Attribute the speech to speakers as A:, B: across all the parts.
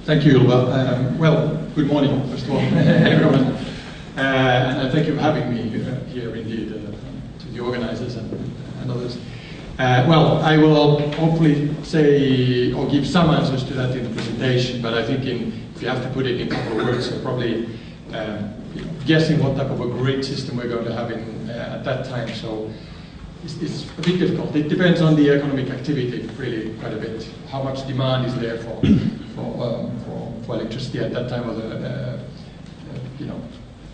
A: Thank you, Ylva. Well, good morning, first of all, everyone. And thank you for having me here, indeed, to the organizers and others. Well, I will hopefully say or give some answers to that in the presentation, but I think if you have to put it in a couple of words, so probably guessing what type of a grid system we're going to have at that time. So it's a bit difficult. It depends on the economic activity, really, quite a bit. How much demand is there for electricity at that time of the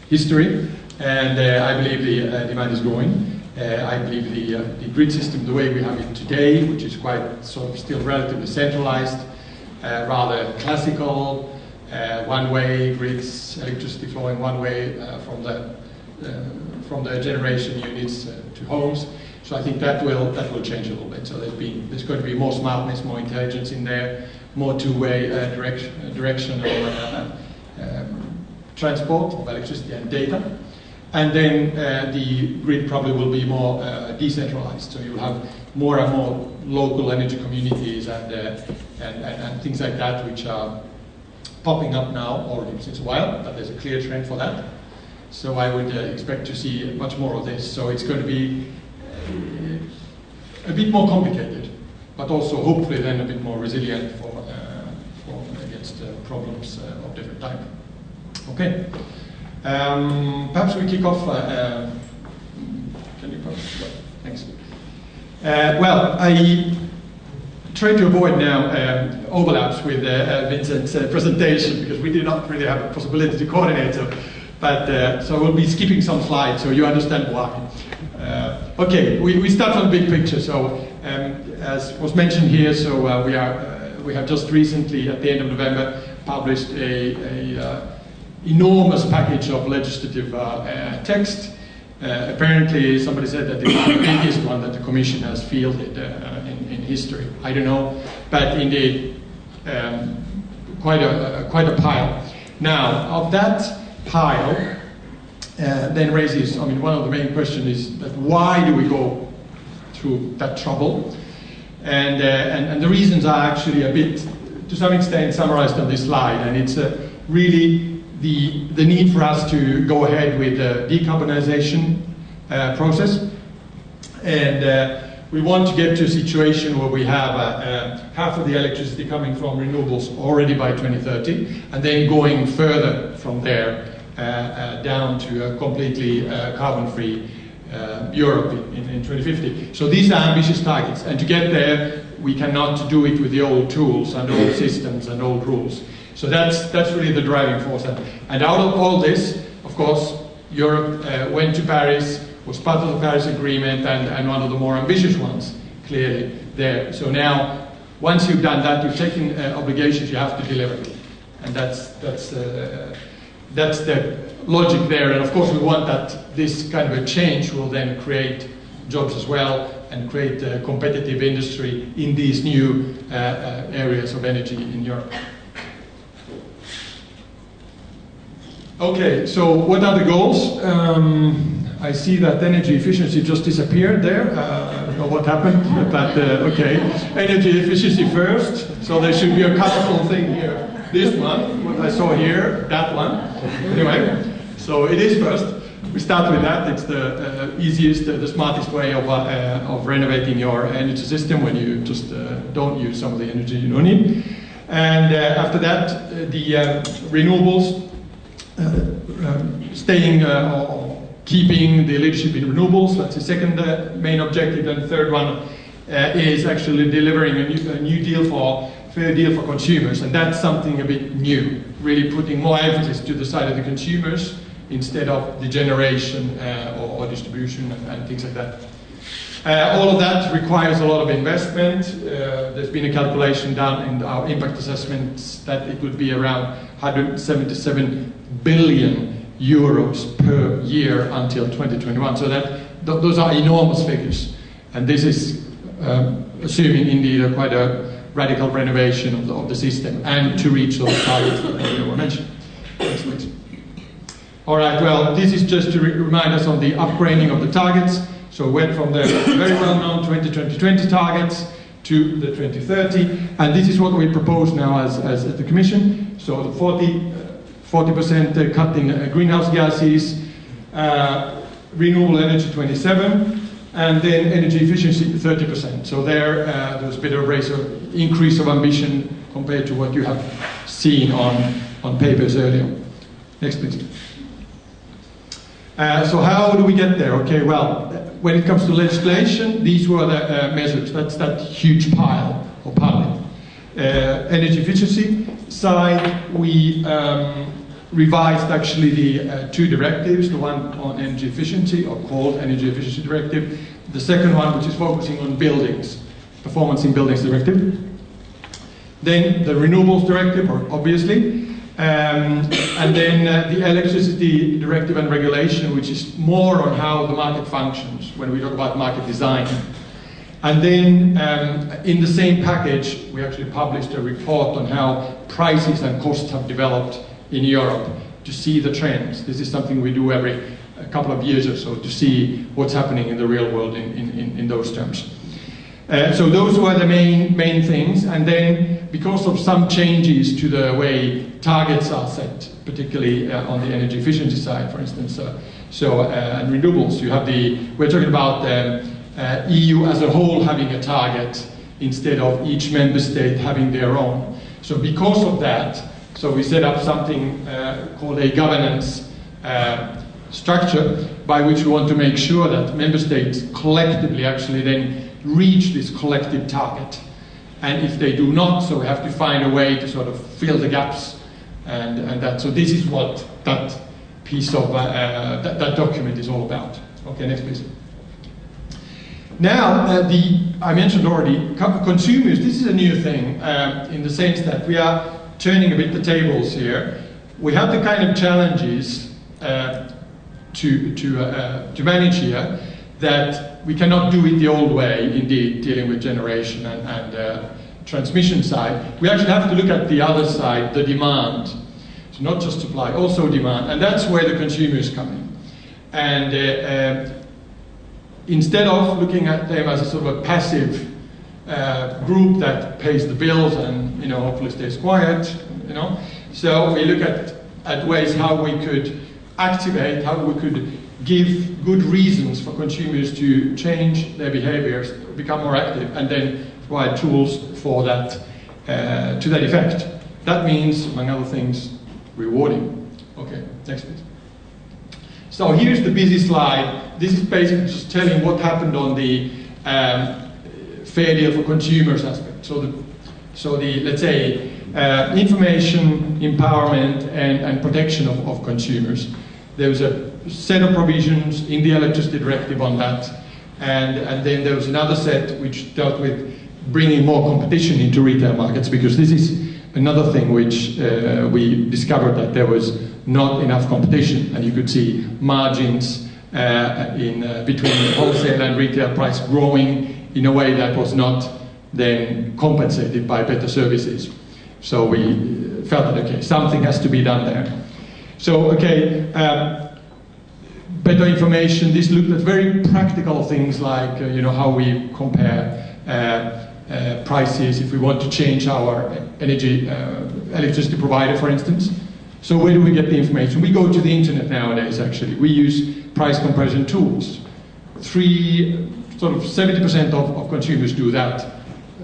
A: history, and I believe the demand is growing. I believe the grid system, the way we have it today, which is quite sort of still relatively centralized, rather classical, one-way grids, electricity flowing one way from the generation units to homes. So I think that will change a little bit. So there's going to be more smartness, more intelligence in there, more two-way direction of transport of electricity and data. And then the grid probably will be more decentralized. So you'll have more and more local energy communities and things like that, which are popping up now already since a while, but there's a clear trend for that. So I would expect to see much more of this. So it's going to be a bit more complicated, but also hopefully then a bit more resilient against problems of different type. Okay. Perhaps we kick off. Can you perhaps? Thanks. Well, I try to avoid now overlaps with Vincent's presentation because we did not really have a possibility to coordinate. So we'll be skipping some slides so you understand why. Okay, we start from the big picture. So as was mentioned here, so we have just recently, at the end of November, published a enormous package of legislative text. Apparently, somebody said that it was the biggest one that the Commission has fielded in history. I don't know, but indeed, quite a pile. Now, of that pile, then raises, one of the main questions is that why do we go through that trouble? And the reasons are actually a bit, to some extent, summarized on this slide, and it's really the need for us to go ahead with the decarbonization process. And we want to get to a situation where we have half of the electricity coming from renewables already by 2030, and then going further from there down to a completely carbon-free Europe in 2050. So these are ambitious targets, and to get there, we cannot do it with the old tools and old systems and old rules. So that's really the driving force. And out of all this, of course, Europe went to Paris, was part of the Paris Agreement, and one of the more ambitious ones, clearly, there. So now, once you've done that, you've taken obligations, you have to deliver. And that's the logic there. And of course, we want that this kind of a change will then create jobs as well, and create a competitive industry in these new areas of energy in Europe. Okay, so what are the goals? I see that energy efficiency just disappeared there. I don't know what happened, but okay. Energy efficiency first. So there should be a colorful thing here. This one, what I saw here, that one. Anyway, so it is first. We start with that. It's the easiest, the smartest way of renovating your energy system when you just don't use some of the energy you don't need. And after that, the renewables. Staying or keeping the leadership in renewables, that's the second main objective. And the third one is actually delivering a new deal fair deal for consumers, and that's something a bit new, really putting more emphasis to the side of the consumers instead of the generation or distribution and things like that. All of that requires a lot of investment. There's been a calculation done in our impact assessments that it would be around 177 billion euros per year until 2021. So those are enormous figures. And this is assuming indeed quite a radical renovation of the system and to reach those targets that I mentioned. Next, please. All right, well, this is just to remind us on the upgrading of the targets. So we went from the very well-known 2020 targets to the 2030, and this is what we propose now as the Commission. So the 40% cut in greenhouse gases, renewable energy 27%, and then energy efficiency 30%. So there's a bit of a increase of ambition compared to what you have seen on papers earlier. Next, please. So how do we get there? Okay, well, when it comes to legislation, these were the measures. That's that huge pile or pile. Energy efficiency side, we revised actually the two directives, the one on energy efficiency, or called Energy Efficiency Directive, the second one which is focusing on buildings, Performance in Buildings Directive. Then the Renewables Directive, obviously, and then the Electricity Directive and Regulation, which is more on how the market functions when we talk about market design. And then in the same package, we actually published a report on how prices and costs have developed in Europe to see the trends. This is something we do every couple of years or so to see what's happening in the real world in those terms. So those were the main things, and then because of some changes to the way targets are set, particularly on the energy efficiency side, for instance, and renewables, we're talking about EU as a whole having a target instead of each member state having their own. So because of that, so we set up something called a governance structure by which we want to make sure that member states collectively actually then reach this collective target. And if they do not, so we have to find a way to sort of fill the gaps and that. So this is what that piece of that document is all about. Okay, next please. Now, I mentioned already, consumers, this is a new thing in the sense that we are turning a bit the tables here. We have the kind of challenges to manage here that we cannot do it the old way, indeed, dealing with generation and transmission side. We actually have to look at the other side, the demand. So not just supply, also demand, and that's where the consumers come in. And instead of looking at them as a sort of a passive group that pays the bills and hopefully stays quiet, so we look at ways how we could activate, how we could give good reasons for consumers to change their behaviors, become more active, and then provide tools for that to that effect. That means, among other things, rewarding. Okay, next please. So here's the busy slide. This is basically just telling what happened on the fair deal for consumers aspect. So the let's say information, empowerment, and protection of consumers. There was a set of provisions in the Electricity Directive on that, and then there was another set which dealt with bringing more competition into retail markets, because this is another thing which we discovered, that there was not enough competition, and you could see margins between wholesale and retail price growing in a way that was not then compensated by better services. So we felt that, okay, something has to be done there. So, okay, better information. This looked at very practical things like, how we compare prices if we want to change our electricity provider, for instance. So where do we get the information? We go to the internet nowadays, actually. We use price comparison tools. Sort of 70% of consumers do that,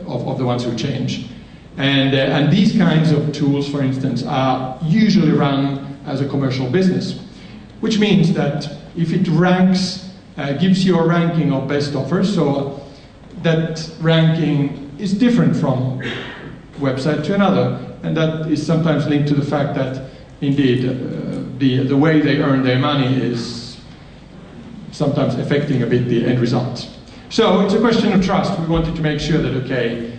A: of the ones who change. And these kinds of tools, for instance, are usually run as a commercial business, which means that if it ranks, gives you a ranking of best offers, so that ranking is different from website to another, and that is sometimes linked to the fact that indeed the way they earn their money is sometimes affecting a bit the end result. So it's a question of trust. We wanted to make sure that, okay,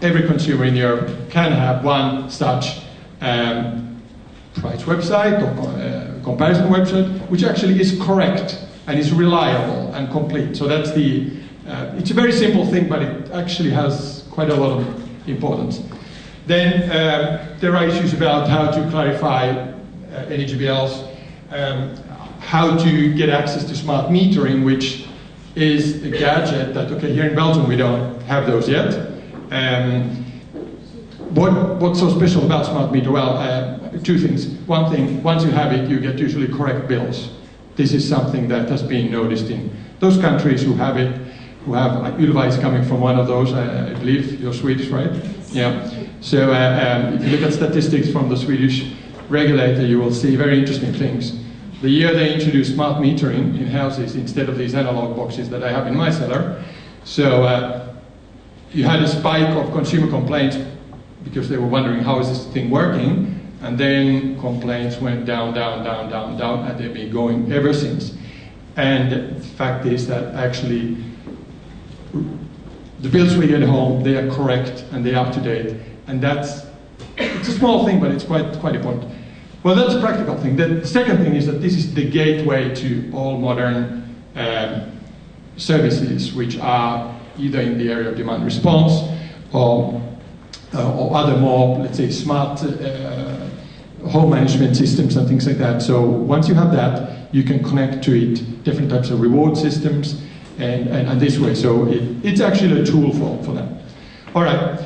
A: every consumer in Europe can have one such price website or comparison website, which actually is correct and is reliable and complete. So that's it's a very simple thing, but it actually has quite a lot of importance. Then there are issues about how to clarify energy bills, how to get access to smart metering, which is a gadget that, okay, here in Belgium we don't have those yet, What's so special about smart meter? Well, two things. One thing, once you have it, you get usually correct bills. This is something that has been noticed in those countries who have it, like Ylva is coming from one of those, I believe. You're Swedish, right? Yeah. So if you look at statistics from the Swedish regulator, you will see very interesting things. The year they introduced smart metering in houses instead of these analog boxes that I have in my cellar, so you had a spike of consumer complaints because they were wondering how is this thing working, and then complaints went down, and they've been going ever since. And the fact is that actually the bills we get home, they are correct and they're up to date, and it's a small thing, but it's quite important. Well, that's a practical thing. The second thing is that this is the gateway to all modern services, which are either in the area of demand response or other more, let's say, smart home management systems and things like that. So once you have that, you can connect to it different types of reward systems and this way. So it's actually a tool for that. All right.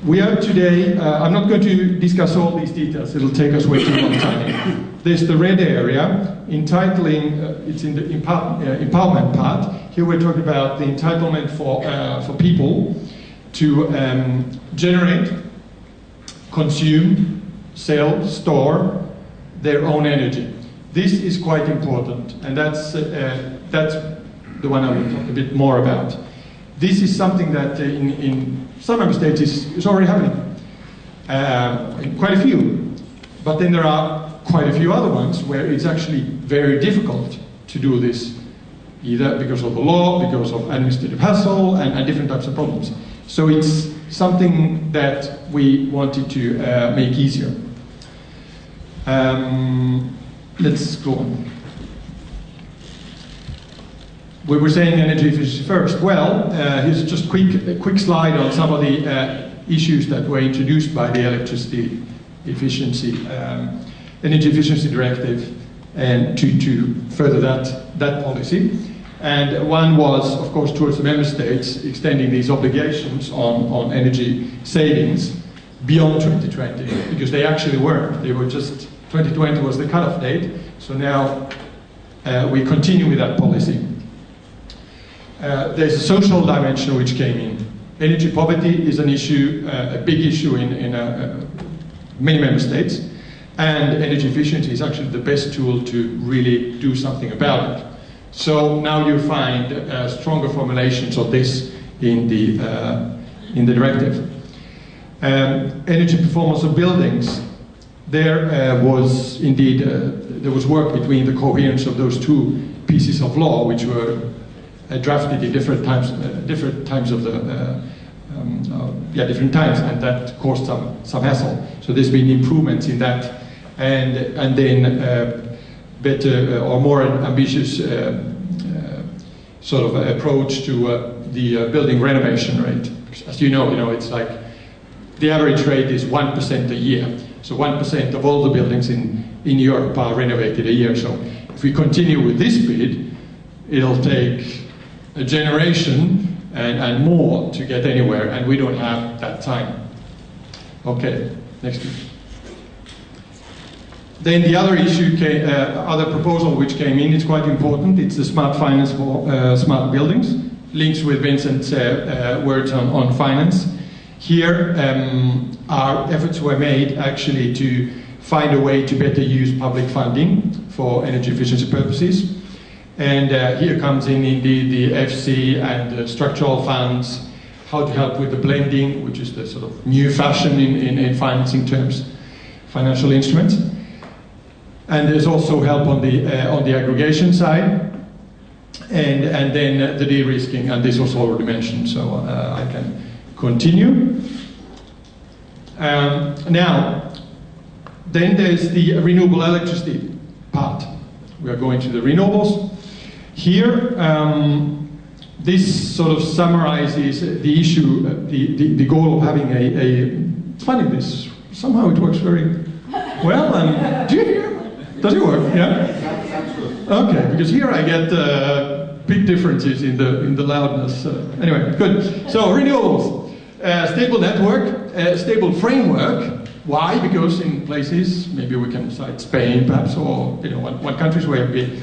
A: We are today, I'm not going to discuss all these details, it'll take us way too long time. There's the red area, entitling, it's in the empowerment part. Here we're talking about the entitlement for people to generate, consume, sell, store their own energy. This is quite important, and that's the one I will talk a bit more about. This is something that in some member states is already happening, in quite a few. But then there are quite a few other ones where it's actually very difficult to do this, either because of the law, because of administrative hassle, and different types of problems. So it's something that we wanted to make easier. Let's go on. We were saying energy efficiency first. Well, here's just a quick slide on some of the issues that were introduced by the electricity efficiency, energy efficiency directive, and to further that policy. And one was, of course, towards the member states, extending these obligations on energy savings beyond 2020, because they actually weren't. They were just, 2020 was the cutoff date, so now we continue with that policy. There's a social dimension which came in. Energy poverty is an issue, a big issue in many member states, and energy efficiency is actually the best tool to really do something about it. So now you find stronger formulations of this in the directive. Energy performance of buildings. There was indeed there was work between the coherence of those two pieces of law, which were drafted in different times of the different times, and that caused some hassle. So there's been improvements in that, and then better or more ambitious sort of approach to the building renovation rate. As you know, it's like the average rate is 1% a year. So 1% of all the buildings in Europe are renovated a year. So if we continue with this speed, it'll take a generation and more to get anywhere, and we don't have that time. Okay, next one. Then the other issue, other proposal which came in, it's quite important. It's the smart finance for smart buildings. Links with Vincent's words on finance. Here, our efforts were made actually to find a way to better use public funding for energy efficiency purposes. And here comes in indeed the FC and the structural funds, how to help with the blending, which is the sort of new fashion in financing terms, financial instruments. And there's also help on the aggregation side, and then the de-risking, and this was already mentioned, so I can continue. Now, then there's the renewable electricity part. We are going to the renewables. Here, this sort of summarizes the issue, the goal of having it's funny, this, somehow it works very well, and do you hear? Does it work? Yeah? Okay, because here I get big differences in the loudness. Anyway, good. So renewables, stable network, stable framework. Why? Because in places, maybe we can cite Spain perhaps, or one countries where we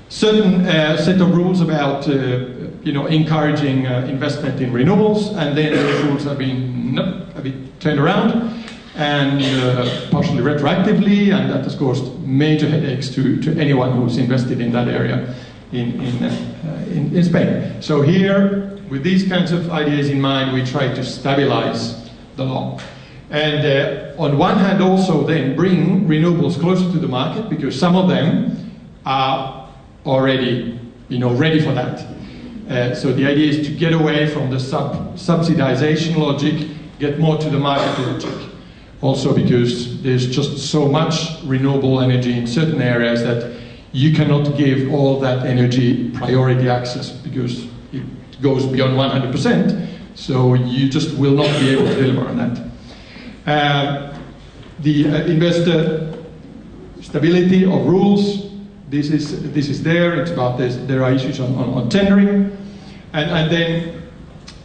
A: certain set of rules about encouraging investment in renewables, and then those rules have been turned around and partially retroactively, and that has caused major headaches to anyone who's invested in that area in Spain. So here, with these kinds of ideas in mind, we try to stabilize the law. And on one hand also then bring renewables closer to the market, because some of them are already ready for that. So the idea is to get away from the subsidization logic, get more to the market logic. Also because there's just so much renewable energy in certain areas that you cannot give all that energy priority access, because it goes beyond 100%, so you just will not be able to deliver on that. The investor stability of rules, this is there. It's about this. There are issues on tendering, and then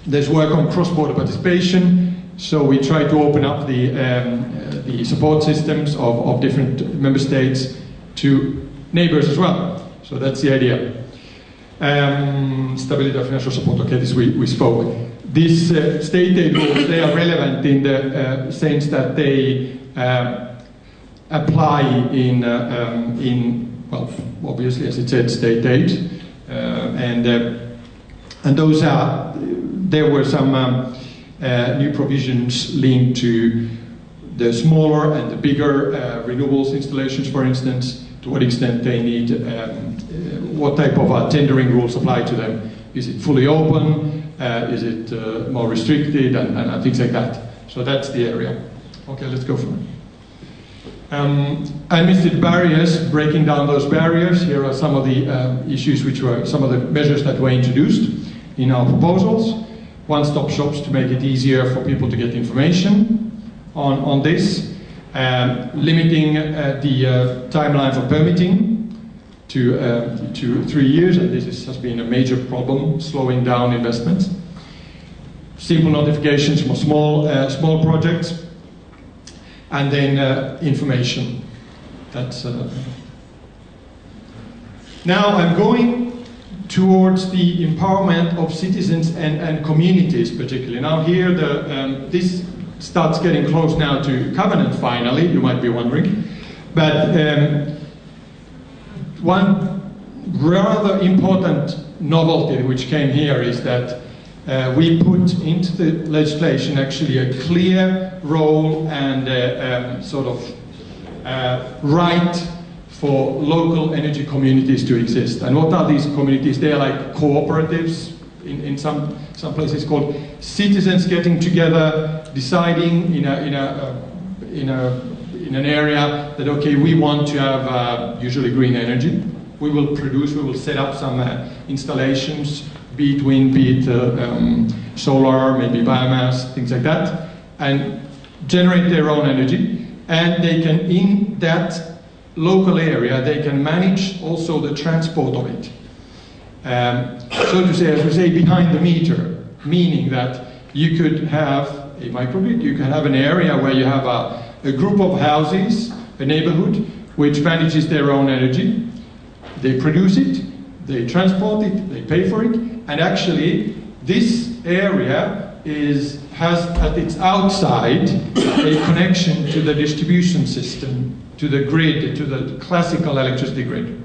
A: there's work on cross-border participation. So we try to open up the support systems of different member states to neighbors as well. So that's the idea. Stability of financial support. Okay, this we spoke. These state aid rules, they are relevant in the sense that they apply in well, obviously, as it said, state aid, and those are. There were some new provisions linked to the smaller and the bigger renewables installations, for instance, to what extent they need, what type of tendering rules apply to them. Is it fully open? Is it more restricted? And things like that. So that's the area. Okay, let's go for it. I listed barriers, breaking down those barriers. Here are some of the issues which were some of the measures that were introduced in our proposals. One-stop shops to make it easier for people to get information on this. Limiting the timeline for permitting to 3 years, and this has been a major problem, slowing down investments. Simple notifications for small projects, and then information. That's now I'm going towards the empowerment of citizens and communities, particularly. Now here, this starts getting close now to covenant finally, you might be wondering. But one rather important novelty which came here is that we put into the legislation actually a clear role and sort of right for local energy communities to exist. And what are these communities? They are like cooperatives, in some places called citizens getting together, deciding in an area that, okay, we want to have usually green energy. We will set up some installations, be it wind, be it solar, maybe biomass, things like that, and generate their own energy. And they can, in that local area, they can manage also the transport of it. So to say, as we say, behind the meter, meaning that you could have a microgrid, you can have an area where you have a group of houses, a neighborhood, which manages their own energy. They produce it, they transport it, they pay for it, and actually this area has at its outside a connection to the distribution system, to the grid, to the classical electricity grid.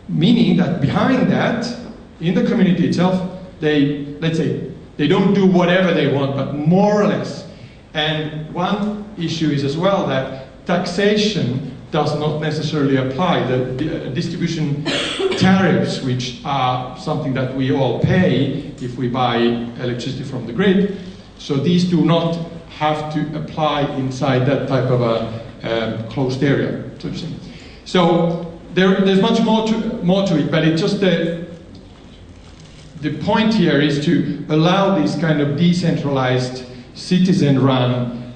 A: Meaning that behind that, in the community itself, let's say, they don't do whatever they want, but more or less. And one issue is as well that taxation does not necessarily apply. The distribution tariffs, which are something that we all pay if we buy electricity from the grid, so these do not have to apply inside that type of a closed area, so to say. So there's much more to it, but it's just the point here is to allow these kind of decentralized, citizen-run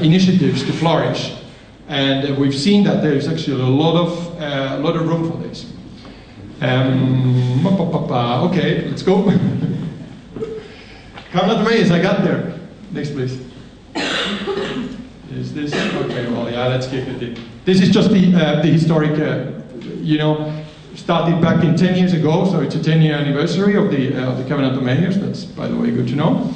A: initiatives to flourish. And we've seen that there is actually a lot of room for this. Okay, let's go. Covenant Mayors, I got there. Next, please. Is this okay? Well, yeah, let's keep it in. This is just the historic, started back in 10 years ago, so it's a 10-year anniversary of the Covenant of Mayors. That's, by the way, good to know.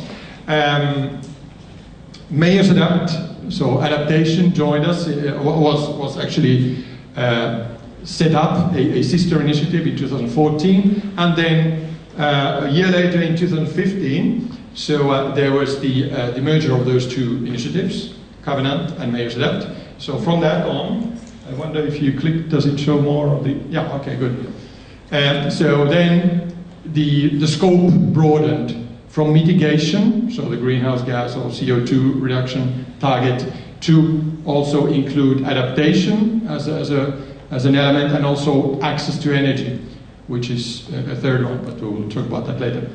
A: Mayors Adapt, so adaptation joined us, was actually set up a sister initiative in 2014, and then a year later in 2015, so there was the merger of those two initiatives, Covenant and Mayors Adapt. So from that on, I wonder if you click, does it show more of the, yeah, okay, good. So then the scope broadened from mitigation, so the greenhouse gas or CO2 reduction target, to also include adaptation as an element, and also access to energy, which is a third one, but we'll talk about that later.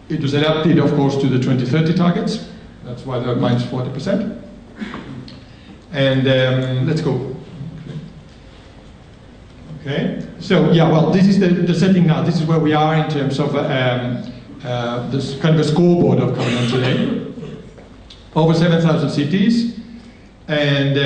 A: It was adapted, of course, to the 2030 targets. That's why they're minus 40%. And let's go. Okay. So yeah, well, this is the setting now. This is where we are in terms of this kind of a scoreboard of Covenant today. Over 7,000 cities, and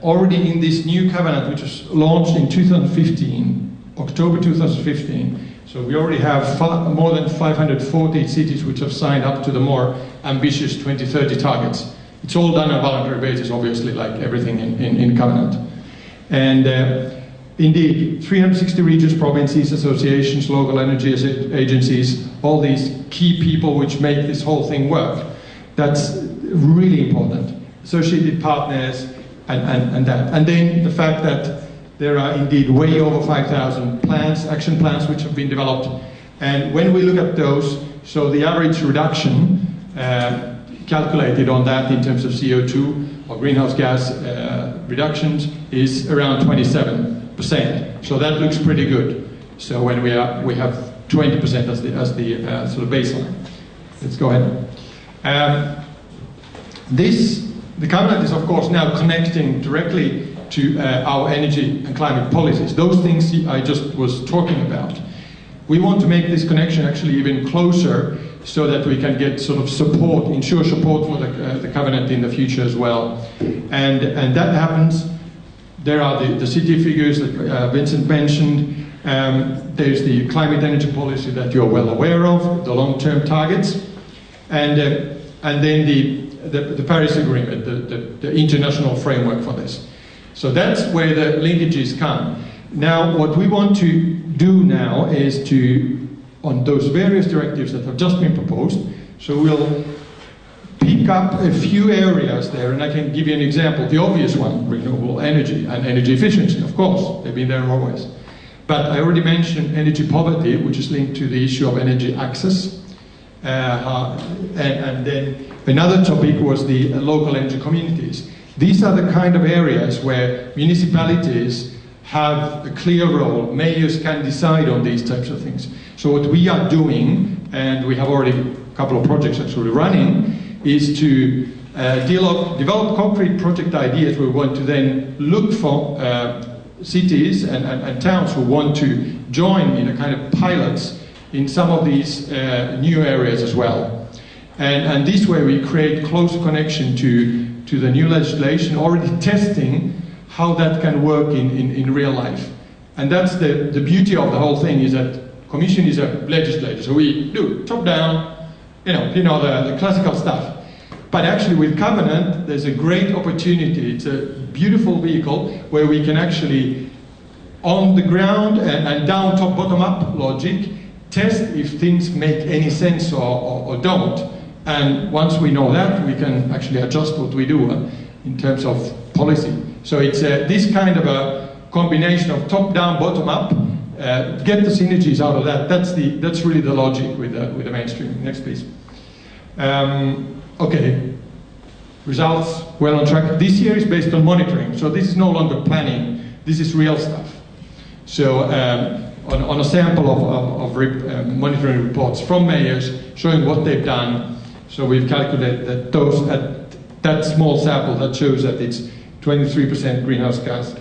A: already in this new Covenant, which was launched in 2015, October 2015. So we already have more than 540 cities which have signed up to the more ambitious 2030 targets. It's all done on a voluntary basis, obviously, like everything in Covenant. And indeed, 360 regions, provinces, associations, local energy agencies, all these key people which make this whole thing work. That's really important. Associated partners and that. And then the fact that there are indeed way over 5,000 plans, action plans, which have been developed. And when we look at those, so the average reduction calculated on that in terms of CO2 or greenhouse gas reductions is around 27%. So that looks pretty good. So when we have 20% as the sort of baseline. Let's go ahead. The Covenant is, of course, now connecting directly to our energy and climate policies. Those things I just was talking about. We want to make this connection actually even closer, so that we can get sort of support, ensure support for the Covenant in the future as well. And that happens. There are the city figures that Vincent mentioned. There's the climate energy policy that you're well aware of, the long-term targets. And then the Paris Agreement, the international framework for this. So that's where the linkages come. Now, what we want to do now is to, on those various directives that have just been proposed, so we'll pick up a few areas there, and I can give you an example. The obvious one, renewable energy and energy efficiency, of course, they've been there always. But I already mentioned energy poverty, which is linked to the issue of energy access. And then another topic was the local energy communities. These are the kind of areas where municipalities have a clear role. Mayors can decide on these types of things. So what we are doing, and we have already a couple of projects actually running, is to develop concrete project ideas. We want to then look for cities and towns who want to join in a kind of pilots in some of these new areas as well. And this way we create closer connection to the new legislation, already testing how that can work in real life. And that's the beauty of the whole thing, is that Commission is a legislator, so we do top down, the classical stuff. But actually with Covenant, there's a great opportunity. It's a beautiful vehicle where we can actually, on the ground and down, top, bottom up logic, test if things make any sense or don't. And once we know that, we can actually adjust what we do in terms of policy. So it's this kind of a combination of top down, bottom up. Get the synergies out of that. That's really the logic with the mainstream. Next, please. Okay. Results well on track. This year is based on monitoring, so this is no longer planning. This is real stuff. So on a sample of monitoring reports from mayors showing what they've done. So we've calculated that that small sample that shows that it's 23% greenhouse gas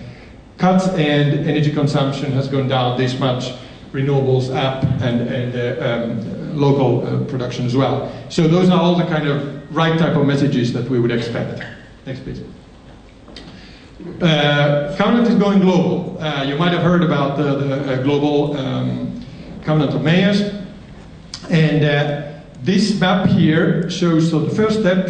A: cut and energy consumption has gone down this much, renewables up and local production as well. So those are all the kind of right type of messages that we would expect. Next please. Covenant is going global. You might have heard about the global Covenant of Mayors, and this map here shows the first step,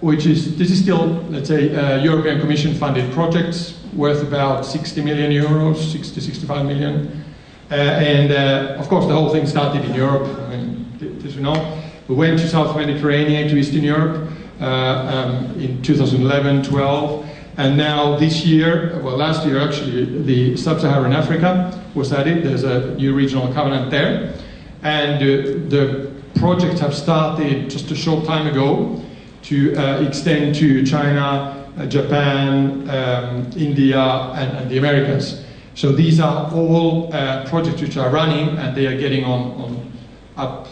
A: which is, this is still, let's say, European Commission funded projects worth about 60 million euros, 60-65 million, and of course the whole thing started in Europe. I mean, as you know, we went to South Mediterranean, to Eastern Europe, in 2011-12, and now this year, well last year actually, the Sub-Saharan Africa was added. There's a new regional covenant there, and the projects have started just a short time ago to extend to China, Japan, India, and the Americas. So these are all projects which are running, and they are getting up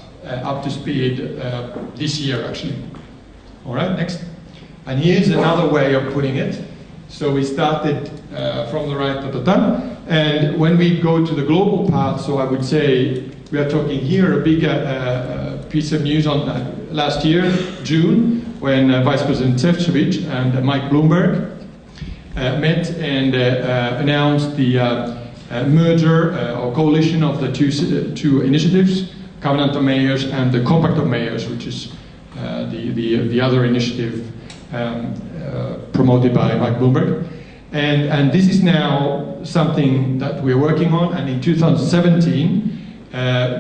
A: to speed this year actually. All right, next. And here's another way of putting it. So we started from the right, and when we go to the global part, so I would say we are talking here a big piece of news on last year, June, when Vice President Šefčovič and Mike Bloomberg met and announced the merger or coalition of the two initiatives, Covenant of Mayors and the Compact of Mayors, which is the other initiative promoted by Mike Bloomberg. And this is now something that we're working on, and in 2017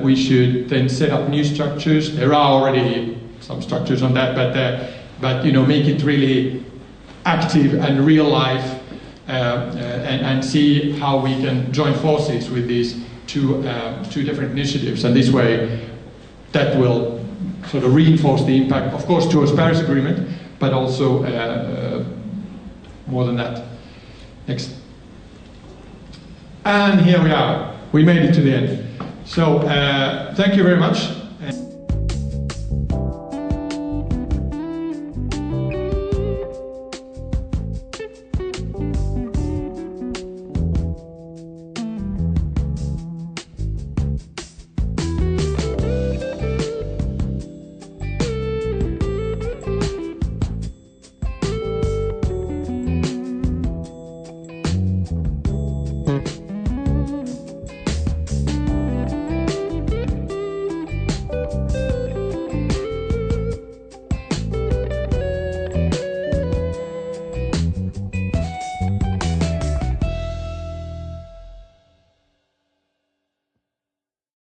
A: we should then set up new structures. There are already some structures on that, but you know, make it really active and real life, and see how we can join forces with these two different initiatives, and this way that will sort of reinforce the impact, of course, towards Paris Agreement, but also more than that. Next. And here we are. We made it to the end. So thank you very much.